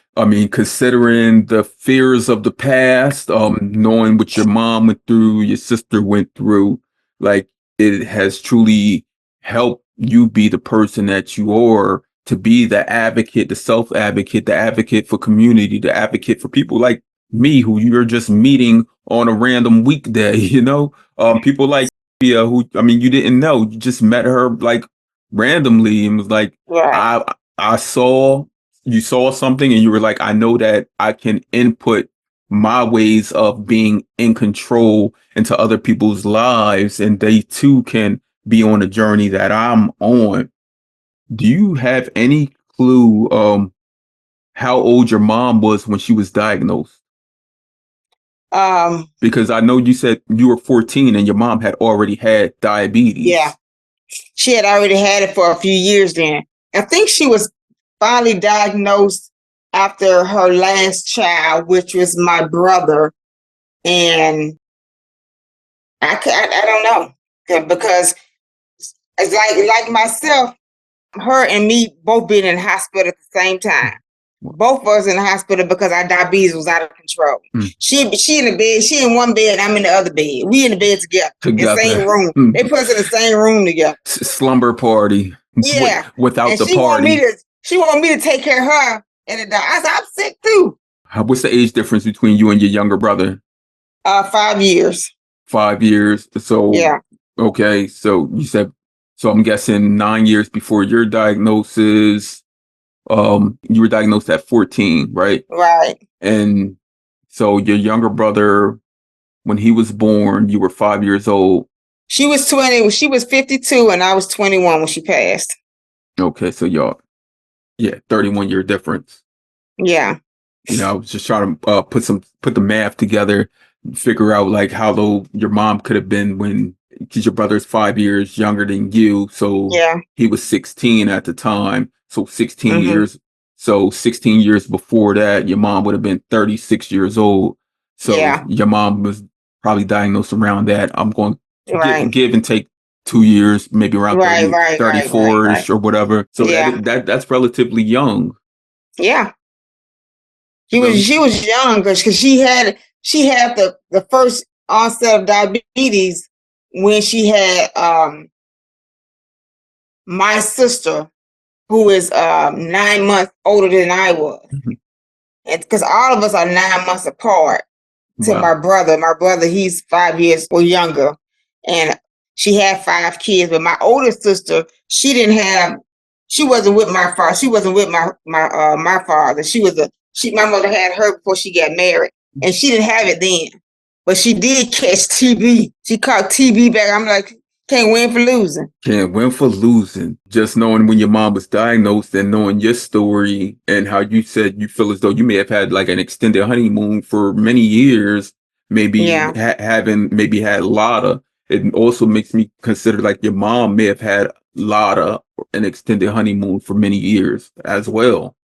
Considering the fears of the past, knowing what your mom went through, your sister went through, like, it has truly helped you be the person that you are, to be the advocate, the self-advocate, the advocate for community, the advocate for people like me, who you're just meeting on a random weekday, people like who, you didn't know, you just met her like randomly and was like, right. You saw something and you were like, I know that I can input my ways of being in control into other people's lives, and they too can be on the journey that I'm on. Do you have any clue how old your mom was when she was diagnosed? Because I know you said you were 14 and your mom had already had diabetes. Yeah, she had already had it for a few years then. I think she was finally diagnosed after her last child, which was my brother. And I don't know, because it's like myself, her and me both being in the hospital at the same time. Both of us in the hospital because our diabetes was out of control. She in the bed, she in one bed, I'm in the other bed. We in the bed together. In the same room. They put us in the same room together. Slumber party. Yeah. Without and the party. She wanted me to take care of her. And I said, I'm sick too. What's the age difference between you and your younger brother? 5 years. 5 years. So yeah. Okay. So you said, so I'm guessing 9 years before your diagnosis. You were diagnosed at 14, right? Right. And so your younger brother, when he was born, you were 5 years old. She was 20. She was 52 and I was 21 when she passed. Okay. So 31-year difference. Yeah. I was just trying to put the math together, figure out like how low your mom could have been because your brother's 5 years younger than you. So he was 16 at the time. So 16 years. So 16 years before that, your mom would have been 36 years old. So your mom was probably diagnosed around that. I'm going to give and take 2 years, maybe around 34-ish or whatever. So that's relatively young. Yeah. She was young because she had the first onset of diabetes when she had my sister, who is 9 months older than I was. And because all of us are 9 months apart to my brother. My brother, he's 5 years or younger. And she had 5 kids, but my older sister, she wasn't with my father. She wasn't with my father. My mother had her before she got married, and she didn't have it then. but she did catch TB. She caught TB back. I'm like, can't win for losing. Can't win for losing. Just knowing when your mom was diagnosed and knowing your story and how you said you feel as though you may have had like an extended honeymoon for many years, maybe having maybe had Lotta. It also makes me consider like your mom may have had Lotta, an extended honeymoon for many years as well.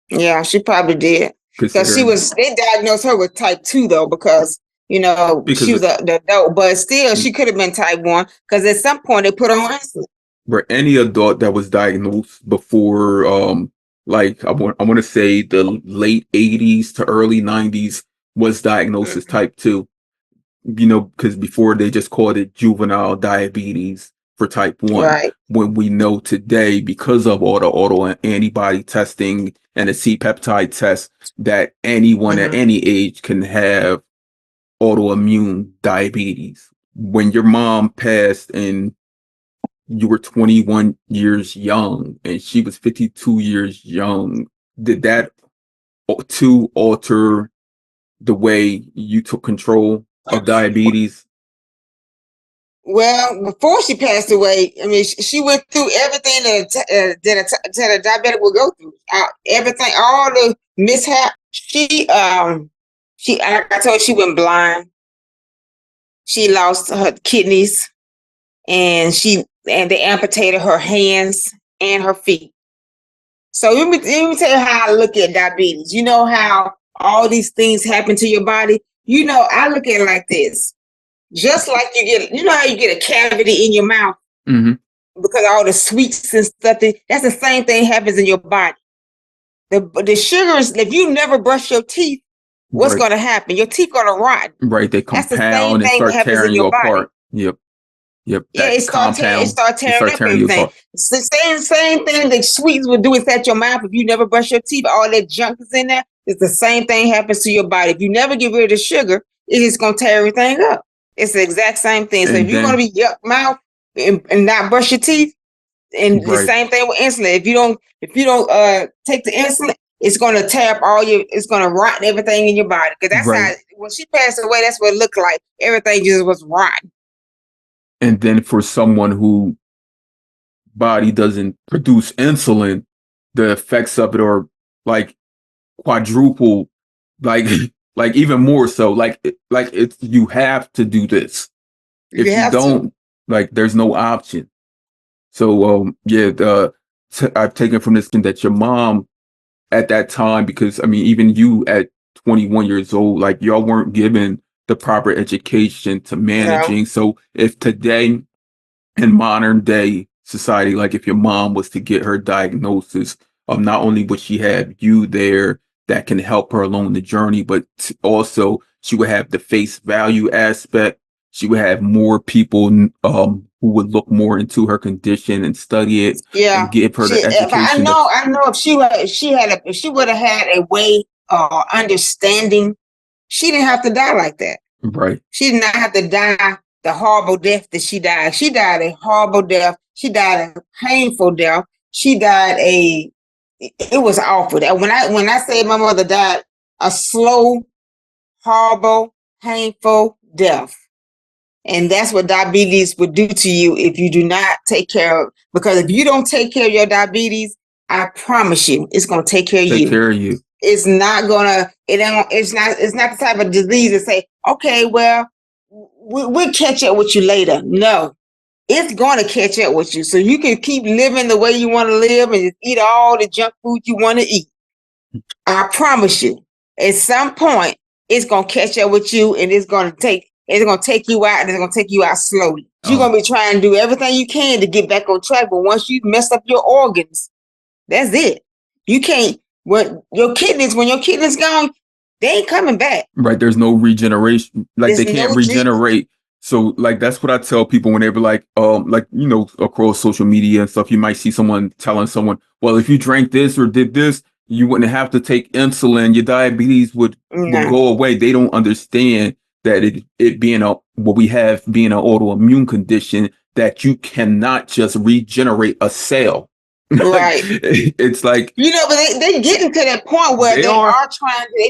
Yeah, she probably did. Because they diagnosed her with type 2 though, because she was the adult, but still she could have been type 1 because at some point they put her on insulin. Where any adult that was diagnosed before like I want to say the late 80s to early 90s was diagnosed as type 2. Because before they just called it juvenile diabetes for type 1. Right. When we know today, because of all the auto antibody testing and the C-peptide test, that anyone at any age can have autoimmune diabetes. When your mom passed and you were 21 years young and she was 52 years young, did that too alter the way you took control of diabetes? Well, before she passed away, I mean, she went through everything that a diabetic would go through. Everything, all the mishap. Like I told you, she went blind. She lost her kidneys, and they amputated her hands and her feet. So let me tell you how I look at diabetes. You know how all these things happen to your body? I look at it like this. Just like how you get a cavity in your mouth because all the sweets and stuff, that's the same thing happens in your body. The sugars, if you never brush your teeth, what's going to happen? Your teeth going to rot. Right, they compound and start tearing you apart. Yep. Yeah, it start tearing up everything. It's the same thing that sweets will do is at your mouth. If you never brush your teeth, all that junk is in there. It's the same thing happens to your body. If you never get rid of the sugar, it's just going to tear everything up. It's the exact same thing. So if you're going to be yuck mouth and not brush your teeth, and the same thing with insulin. If you don't take the insulin, it's going to tear up it's going to rot everything in your body. Because that's how, when she passed away, that's what it looked like. Everything just was rotten. And then for someone who body doesn't produce insulin, the effects of it are like quadruple, like even more so. Like it's you have to do this. If you don't, there's no option. So I've taken from this that your mom at that time, because I mean even you at 21 years old, like y'all weren't given the proper education to managing. No. So if today in modern day society, like if your mom was to get her diagnosis, not only would she have you there that can help her along the journey, but also she would have the face value aspect. She would have more people who would look more into her condition and study it and give her the education. I know if she would have had a way of understanding, she didn't have to die like that. Right. She did not have to die the horrible death that she died. She died a horrible death. She died a painful death. She died it was awful. When I say my mother died a slow, horrible, painful death. And that's what diabetes would do to you if you do not take care of. Because if you don't take care of your diabetes, I promise you, it's going to take care of you. Take care of you. It's not gonna. It's not the type of disease that say, okay, well, we'll catch up with you later. No, it's going to catch up with you, so you can keep living the way you want to live and just eat all the junk food you want to eat. I promise you, at some point, it's going to catch up with you, and it's going to take you out, and it's going to take you out slowly. You're going to be trying to do everything you can to get back on track, but once you mess up your organs, that's it. You can't. When your kidneys gone, they ain't coming back. Right. There's no regeneration. Like they can't regenerate. So like that's what I tell people when they were like across social media and stuff, you might see someone telling someone, well, if you drank this or did this, you wouldn't have to take insulin. Your diabetes would go away. They don't understand that it being what we have being an autoimmune condition, that you cannot just regenerate a cell. Right. It's like, but they getting to that point where they're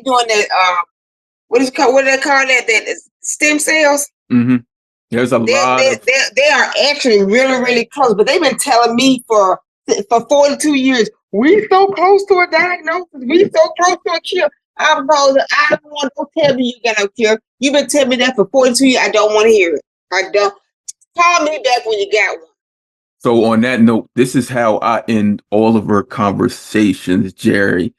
doing that what do they call that stem cells. Mm-hmm. There's a lot of. They are actually really, really close, but they've been telling me for 42 years, we so close to a diagnosis, we so close to a cure. I don't want to tell me you got a cure. You've been telling me that for 42 years. I don't want to hear it. I don't. Call me back when you got one. So on that note, this is how I end all of our conversations, Jerri.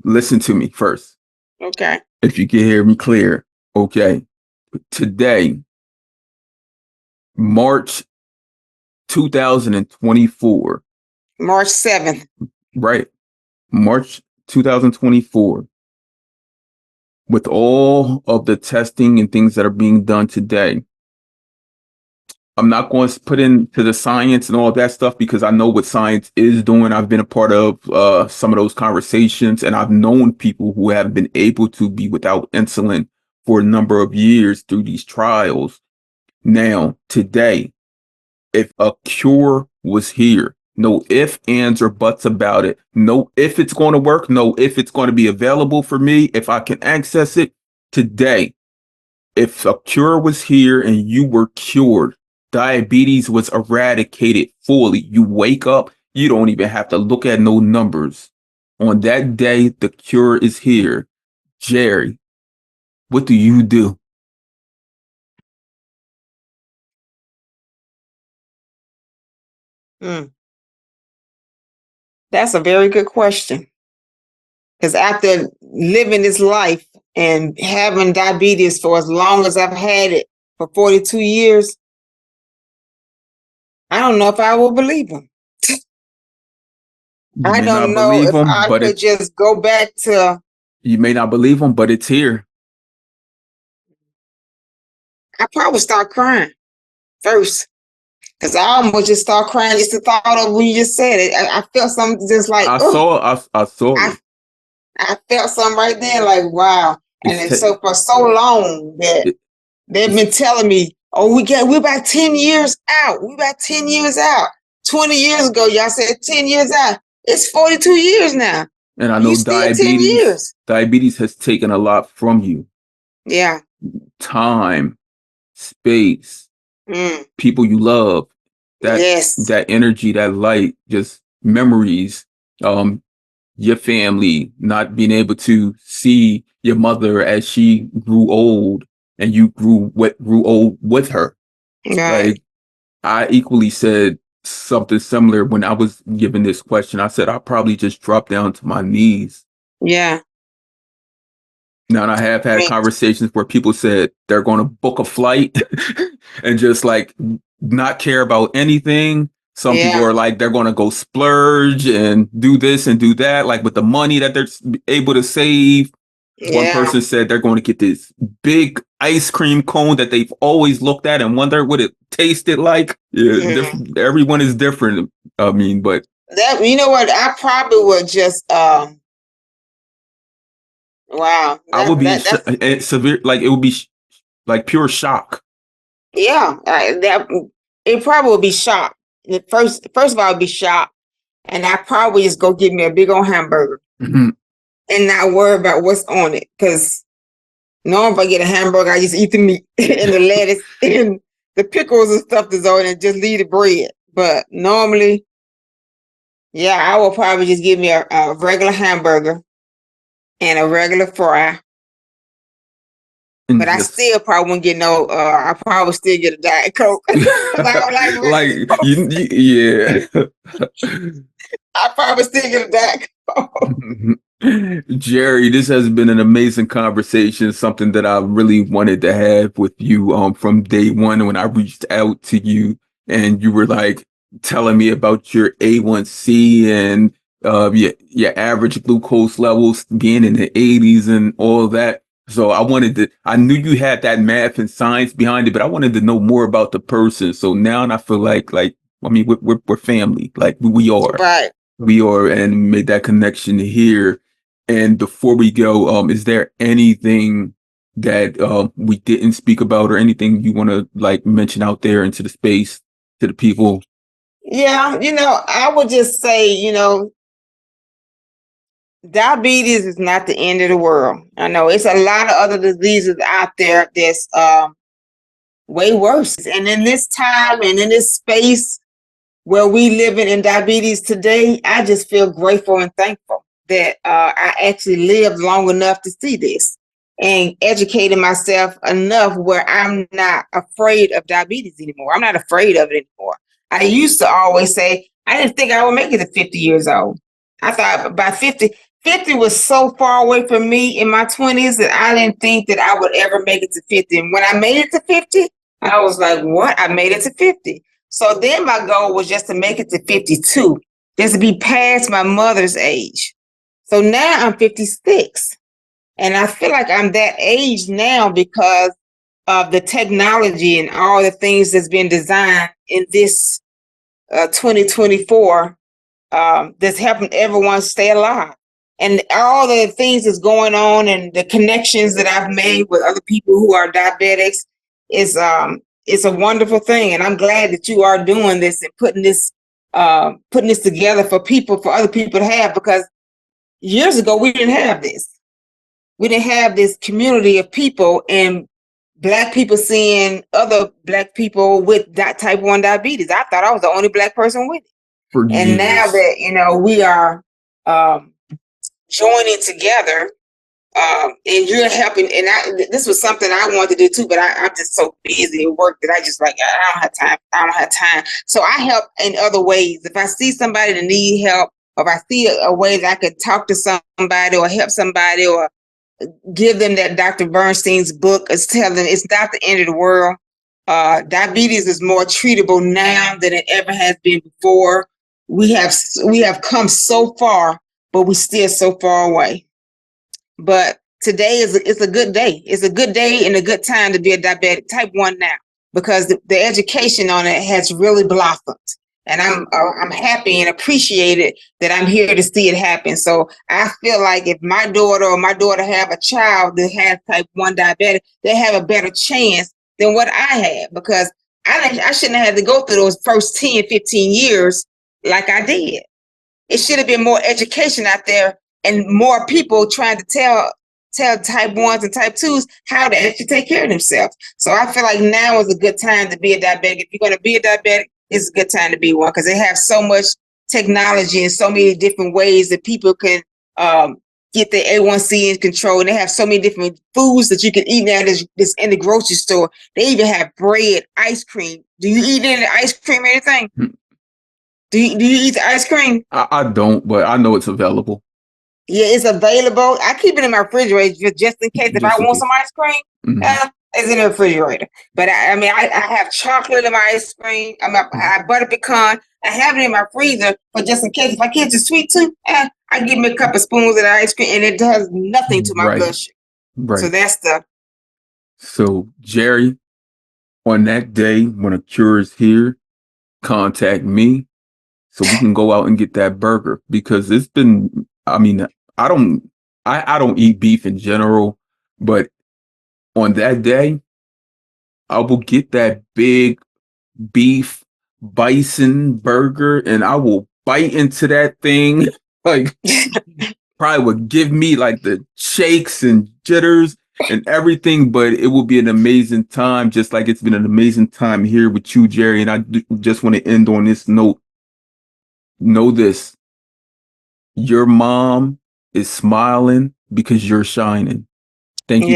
Listen to me first. Okay. If you can hear me clear. Okay. Today, March 2024. March 7th. Right. March 2024. With all of the testing and things that are being done today, I'm not going to put into the science and all that stuff because I know what science is doing. I've been a part of some of those conversations, and I've known people who have been able to be without insulin for a number of years through these trials. Now, today, if a cure was here, no ifs, ands, or buts about it, no if it's going to work, no if it's going to be available for me, if I can access it today, if a cure was here and you were cured, diabetes was eradicated fully. You wake up, you don't even have to look at no numbers. On that day, the cure is here. Jerri, what do you do? That's a very good question. Because after living this life and having diabetes for as long as I've had it for 42 years, I don't know if I will believe him. I don't know if I could just go back to. You may not believe him, but it's here. I probably start crying first. Because I almost just start crying just the thought of when you just said it. I felt something just like, I saw it. I felt something right there like, wow. And so for so long that they've been telling me, oh, we're about 10 years out. We're about 10 years out. 20 years ago, y'all said 10 years out. It's 42 years now. And I know diabetes has taken a lot from you. Yeah. Time, space, people you love, that energy, that light, just memories, your family, not being able to see your mother as she grew old and you grew old with her. Right. Like, I equally said something similar when I was given this question. I said, I'll probably just drop down to my knees. Yeah. Now, and I have had conversations where people said they're going to book a flight and just like not care about anything. Some people are like, they're going to go splurge and do this and do that, like with the money that they're able to save. One person said they're going to get this big ice cream cone that they've always looked at and wonder what it tasted like. Yeah, everyone is different. I mean, but that, you know what? I probably would just wow. I would be severe, like it would be like pure shock. Yeah, it probably would be shock. First of all, I'd be shocked, and I probably just go get me a big old hamburger and not worry about what's on it. Because normally, if I get a hamburger, I just eat the meat and the lettuce and the pickles and stuff that's on it, and just leave the bread. But normally, yeah, I will probably just give me a regular hamburger and a regular fry. But I still probably wouldn't get no. I probably still get a Diet Coke. I probably still get a Diet Coke. Jerri, this has been an amazing conversation. Something that I really wanted to have with you from day one when I reached out to you, and you were like telling me about your A1C and your average glucose levels being in the 80s and all that. So I knew you had that math and science behind it, but I wanted to know more about the person. So now I feel like, I mean, we're family, like we are. Right. We are, and made that connection here. And before we go, is there anything that we didn't speak about or anything you want to like mention out there into the space to the people? Yeah, I would just say, diabetes is not the end of the world. I know it's a lot of other diseases out there that's way worse. And in this time and in this space where we live in diabetes today, I just feel grateful and thankful that I actually lived long enough to see this and educated myself enough where I'm not afraid of diabetes anymore. I'm not afraid of it anymore. I used to always say, I didn't think I would make it to 50 years old. I thought by 50 was so far away from me in my 20s that I didn't think that I would ever make it to 50. And when I made it to 50, I was like, what? I made it to 50. So then my goal was just to make it to 52, just to be past my mother's age. So now I'm 56. And I feel like I'm that age now because of the technology and all the things that's been designed in this 2024 that's helping everyone stay alive. And all the things that's going on and the connections that I've made with other people who are diabetics is it's a wonderful thing. And I'm glad that you are doing this and putting this together for other people to have, because years ago we didn't have this. We didn't have this community of people and Black people seeing other Black people with type 1 diabetes. I thought I was the only Black person with it. And now that, we are joining together, and you're helping, and this was something I wanted to do too, but I'm just so busy at work that I just I don't have time. So I help in other ways. If I see somebody that need help, or if I see a way that I could talk to somebody or help somebody or give them that Dr. Bernstein's book, is tell them it's not the end of the world. Diabetes is more treatable now than it ever has been before. We have come so far, but we're still so far away. But today is a good day. It's a good day and a good time to be a diabetic type 1 now, because the education on it has really blossomed. And I'm happy and appreciated that I'm here to see it happen. So I feel like if my daughter have a child that has type 1 diabetic, they have a better chance than what I had, because I shouldn't have had to go through those first 10, 15 years like I did. It should have been more education out there and more people trying to tell type 1s and type 2s how to actually take care of themselves. So I feel like now is a good time to be a diabetic. If you're going to be a diabetic, it's a good time to be one, because they have so much technology and so many different ways that people can get their A1C in control. And they have so many different foods that you can eat now that's in the grocery store. They even have bread, ice cream. Do you eat any ice cream or anything? Do you eat the ice cream? I don't, but I know it's available. Yeah, it's available. I keep it in my refrigerator just in case if I want some ice cream. Mm-hmm. It's in the refrigerator. But I have chocolate in my ice cream. I have butter pecan. I have it in my freezer, but just in case if I catch a sweet tooth, I give me a couple spoons of the ice cream, and it does nothing to my blood sugar. Right. So that's So Jerri, on that day when a cure is here, contact me so we can go out and get that burger, because it's been. I don't eat beef in general, but on that day, I will get that big beef bison burger and I will bite into that thing. Like, probably would give me like the shakes and jitters and everything, but it will be an amazing time, just like it's been an amazing time here with you, Jerri. And I just want to end on this note. Know this: your mom is smiling because you're shining. Thank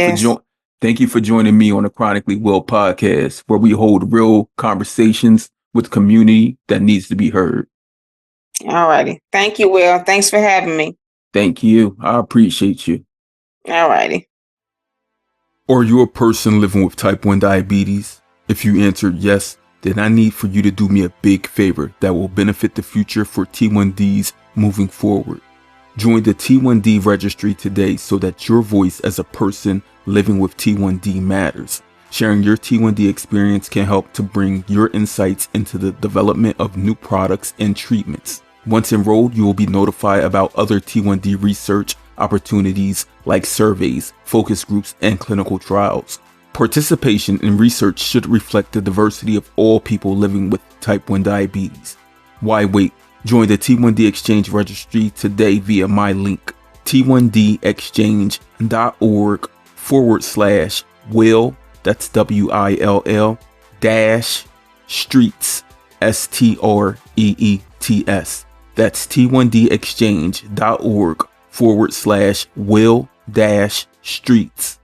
you for joining me on the Chronically Well podcast, where we hold real conversations with community that needs to be heard. All righty. Thank you, Will. Thanks for having me. Thank you. I appreciate you. All righty. Are you a person living with type 1 diabetes? If you answered yes, then I need for you to do me a big favor that will benefit the future for T1Ds moving forward. Join the T1D registry today so that your voice as a person living with T1D matters. Sharing your T1D experience can help to bring your insights into the development of new products and treatments. Once enrolled, you will be notified about other T1D research opportunities like surveys, focus groups, and clinical trials. Participation in research should reflect the diversity of all people living with type 1 diabetes. Why wait? Join the T1D Exchange Registry today via my link, t1dexchange.org/will, that's WILL, dash streets, STREETS. That's t1dexchange.org/will dash streets.